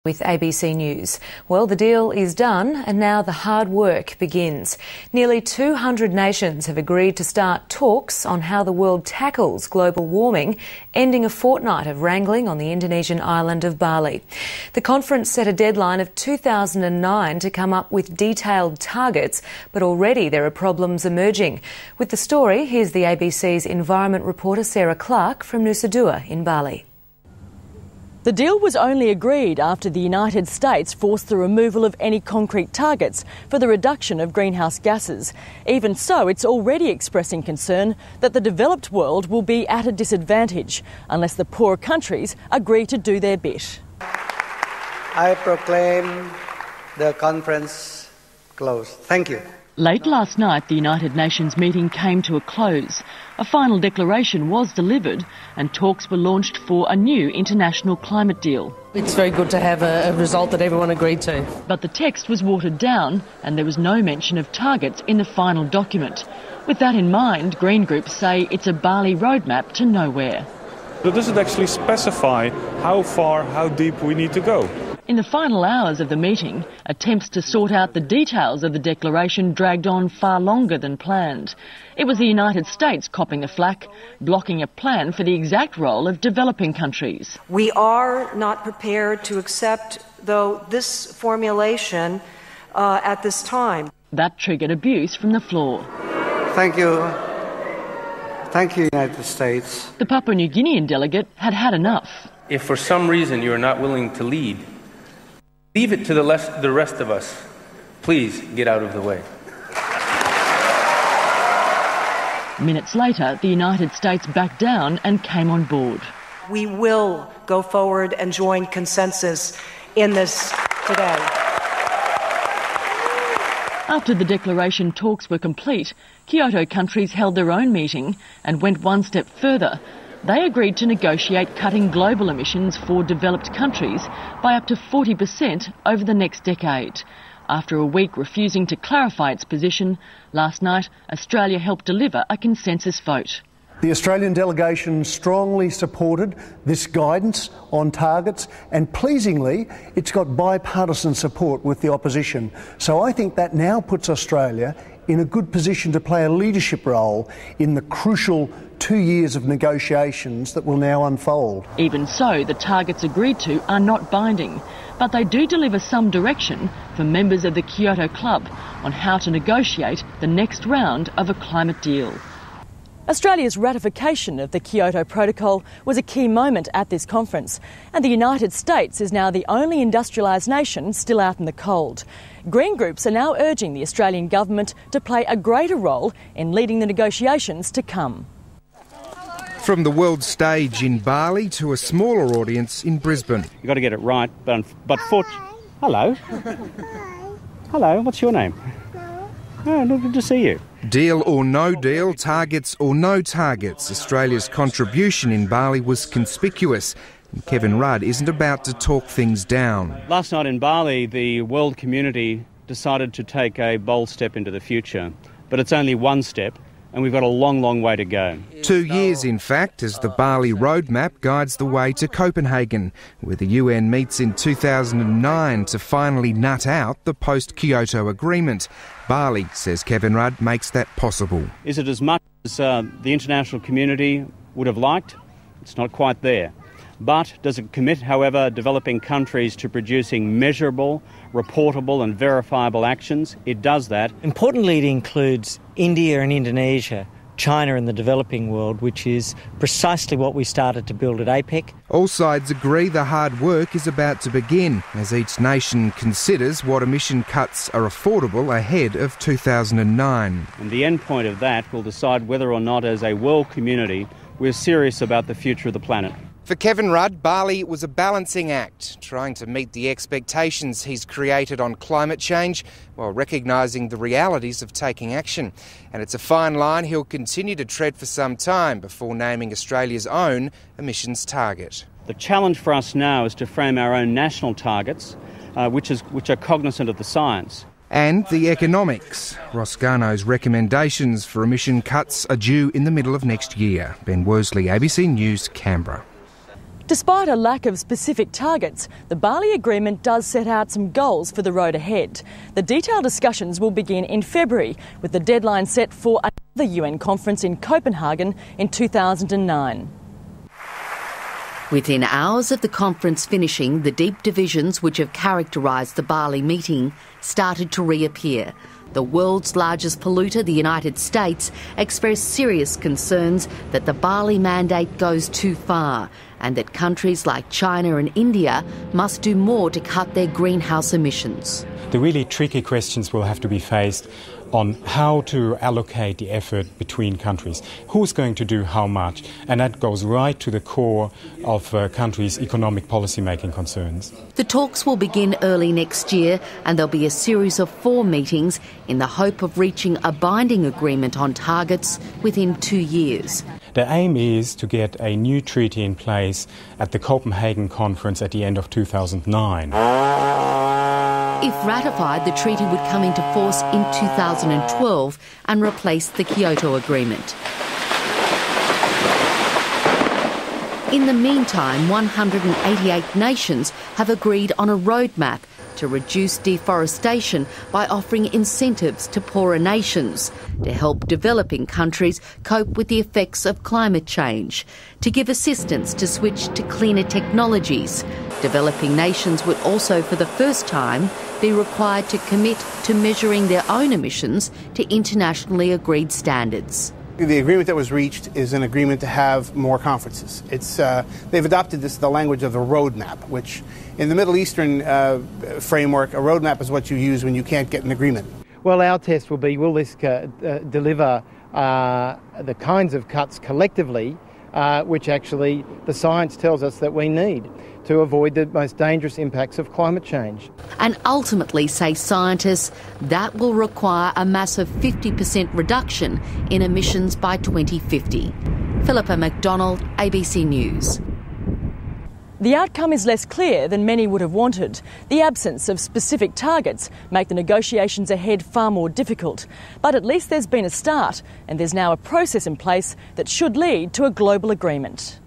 With ABC News. Well, the deal is done and now the hard work begins. Nearly 200 nations have agreed to start talks on how the world tackles global warming, ending a fortnight of wrangling on the Indonesian island of Bali. The conference set a deadline of 2009 to come up with detailed targets, but already there are problems emerging. With the story, here's the ABC's environment reporter Sarah Clark from Nusa Dua in Bali. The deal was only agreed after the United States forced the removal of any concrete targets for the reduction of greenhouse gases. Even so, it's already expressing concern that the developed world will be at a disadvantage unless the poorer countries agree to do their bit. I proclaim the conference closed. Thank you. Late last night, the United Nations meeting came to a close. A final declaration was delivered and talks were launched for a new international climate deal. It's very good to have a result that everyone agreed to. But the text was watered down and there was no mention of targets in the final document. With that in mind, Green groups say it's a Bali roadmap to nowhere. It doesn't actually specify how far, how deep we need to go. In the final hours of the meeting, attempts to sort out the details of the declaration dragged on far longer than planned. It was the United States copping the flak, blocking a plan for the exact role of developing countries. We are not prepared to accept, though, this formulation at this time. That triggered abuse from the floor. Thank you. Thank you, United States. The Papua-New Guinean delegate had had enough. If for some reason you are not willing to lead, leave it to the rest of us. Please get out of the way. Minutes later, the United States backed down and came on board. We will go forward and join consensus in this today. After the declaration talks were complete, Kyoto countries held their own meeting and went one step further. They agreed to negotiate cutting global emissions for developed countries by up to 40% over the next decade. After a week refusing to clarify its position, last night Australia helped deliver a consensus vote. The Australian delegation strongly supported this guidance on targets, and pleasingly it's got bipartisan support with the opposition. So I think that now puts Australia in a good position to play a leadership role in the crucial 2 years of negotiations that will now unfold. Even so, the targets agreed to are not binding, but they do deliver some direction for members of the Kyoto Club on how to negotiate the next round of a climate deal. Australia's ratification of the Kyoto Protocol was a key moment at this conference, and the United States is now the only industrialised nation still out in the cold. Green groups are now urging the Australian government to play a greater role in leading the negotiations to come. From the world stage in Bali to a smaller audience in Brisbane. You've got to get it right, but Hello. Hello, what's your name? Oh, good to see you. Deal or no deal, targets or no targets, Australia's contribution in Bali was conspicuous. And Kevin Rudd isn't about to talk things down. Last night in Bali, the world community decided to take a bold step into the future. But it's only one step, and we've got a long, long way to go. 2 years, in fact, as the Bali roadmap guides the way to Copenhagen, where the UN meets in 2009 to finally nut out the post-Kyoto agreement. Bali, says Kevin Rudd, makes that possible. Is it as much as the international community would have liked? It's not quite there. But does it commit, however, developing countries to producing measurable, reportable and verifiable actions? It does that. Importantly, it includes India and Indonesia, China and the developing world, which is precisely what we started to build at APEC. All sides agree the hard work is about to begin as each nation considers what emission cuts are affordable ahead of 2009. And the end point of that will decide whether or not, as a world community, we're serious about the future of the planet. For Kevin Rudd, Bali was a balancing act, trying to meet the expectations he's created on climate change while recognising the realities of taking action. And it's a fine line he'll continue to tread for some time before naming Australia's own emissions target. The challenge for us now is to frame our own national targets, which are cognizant of the science. And the economics. Roscano's recommendations for emission cuts are due in the middle of next year. Ben Worsley, ABC News, Canberra. Despite a lack of specific targets, the Bali Agreement does set out some goals for the road ahead. The detailed discussions will begin in February, with the deadline set for another UN conference in Copenhagen in 2009. Within hours of the conference finishing, the deep divisions which have characterised the Bali meeting started to reappear. The world's largest polluter, the United States, expressed serious concerns that the Bali mandate goes too far and that countries like China and India must do more to cut their greenhouse emissions. The really tricky questions will have to be faced on how to allocate the effort between countries. Who's going to do how much? And that goes right to the core of countries' economic policy-making concerns. The talks will begin early next year, and there'll be a series of 4 meetings in the hope of reaching a binding agreement on targets within 2 years. The aim is to get a new treaty in place at the Copenhagen conference at the end of 2009. If ratified, the treaty would come into force in 2012 and replace the Kyoto Agreement. In the meantime, 188 nations have agreed on a roadmap to reduce deforestation by offering incentives to poorer nations, to help developing countries cope with the effects of climate change, to give assistance to switch to cleaner technologies. Developing nations would also, for the first time, be required to commit to measuring their own emissions to internationally agreed standards. The agreement that was reached is an agreement to have more conferences. They've adopted the language of the roadmap, which in the Middle Eastern framework, a roadmap is what you use when you can't get an agreement. Well, our test will be, will this deliver the kinds of cuts collectively which actually the science tells us that we need to avoid the most dangerous impacts of climate change. And ultimately, say scientists, that will require a massive 50% reduction in emissions by 2050. Philippa, McDonald, ABC News. The outcome is less clear than many would have wanted. The absence of specific targets make the negotiations ahead far more difficult. But at least there's been a start, and there's now a process in place that should lead to a global agreement.